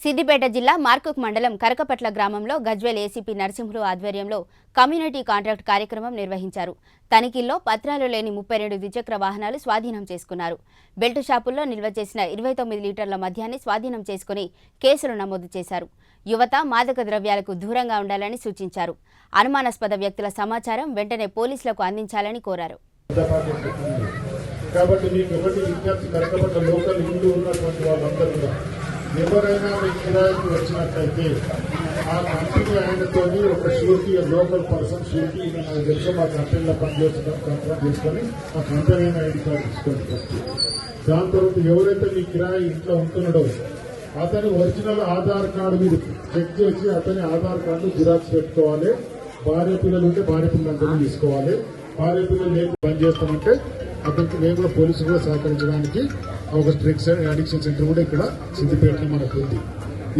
సిద్దిపేట జిల్లా మార్కుక్ మండలం కరకపట్ల గ్రామంలో గజ్వేల్ ఏసీపీ నరసింహులు ఆధ్వర్యంలో కమ్యూనిటీ కాంట్రాక్ట్ కార్యక్రమం నిర్వహించారు. తనిఖీల్లో పత్రాలు లేని 32 ద్విచక్ర వాహనాలు స్వాధీనం చేసుకున్నారు. బెల్ట్ షాపుల్లో నిల్వ చేసిన 29 లీటర్ల మద్యాన్ని స్వాధీనం చేసుకుని కేసులు నమోదు చేశారు. యువత మాదక ద్రవ్యాలకు దూరంగా ఉండాలని సూచించారు. అనుమానాస్పద వ్యక్తుల సమాచారం వెంటనే పోలీసులకు అందించాలని కోరారు. కాబట్టి మీకు ఒకటి విజ్ఞప్తి, కరకపట్ల లోకల్ ఇల్లు ఉన్నటువంటి వాళ్ళందరూ ఎవరైనా మీ కిరాయికి వచ్చినట్లయితే ఆ కంపెనీ ఆయనతో ఒక షూరిటీ, లోకల్ పర్సన్ షూరిటీ నాకు తెలుసు మా కంపెనీలో పనిచేస్తున్నాం కాంట్రాక్ట్ చేసుకొని ఆ కంపెనీ ఐడి కార్డు తీసుకోండి ఫస్ట్. దాని తర్వాత ఎవరైతే మీ కిరాయి ఇంట్లో ఉంటున్నాడో అతని ఒరిజినల్ ఆధార్ కార్డు మీరు చెక్ చేసి అతని ఆధార్ కార్డు జిరాక్స్ పెట్టుకోవాలి. భార్య పిల్లలు ఉంటే భార్య పిల్లలందరినీ తీసుకోవాలి. భార్య పిల్లలు లేక పని చేస్తామంటే అతనికి మేము కూడా పోలీసులు కూడా సహకరించడానికి ఒక డ్రగ్స్ అడిక్షన్ సెంటర్ కూడా ఇక్కడ సిద్దిపేటలో మనకు ఉంది.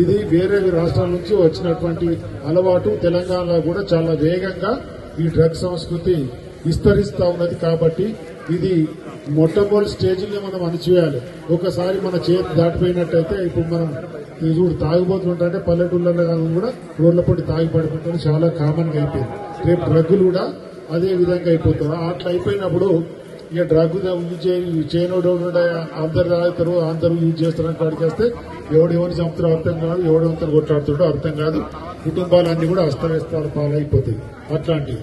ఇది వేరే రాష్ట్రాల నుంచి వచ్చినటువంటి అలవాటు. తెలంగాణలో కూడా చాలా వేగంగా ఈ డ్రగ్ సంస్కృతి విస్తరిస్తూ ఉన్నది. కాబట్టి ఇది మొట్టమొదటి స్టేజ్లో మనం అణిచివేయాలి. ఒకసారి మన చేతి దాటిపోయినట్టయితే ఇప్పుడు మనం చూడు తాగిపోతుంటే పల్లెటూళ్ళలో కూడా రోడ్ల పొట్టి తాగి పడిపోతుంది, చాలా కామన్ గా అయిపోయింది. రేపు డ్రగ్గులు కూడా అదే విధంగా అయిపోతుంది. అట్లా అయిపోయినప్పుడు ఇక డ్రగ్ చేయనోడు అందరు తాగుతారు, అందరూ యూజ్ చేస్తారని కాడికేస్తే ఎవడు ఎవరిని చంపుతారో అర్థం కాదు, ఎవడెవరితో కొట్లాడుతాడో అర్థం కాదు. కుటుంబాలన్నీ కూడా అస్తవ్యస్తాల పాలైపోతాయి. అట్లాంటివి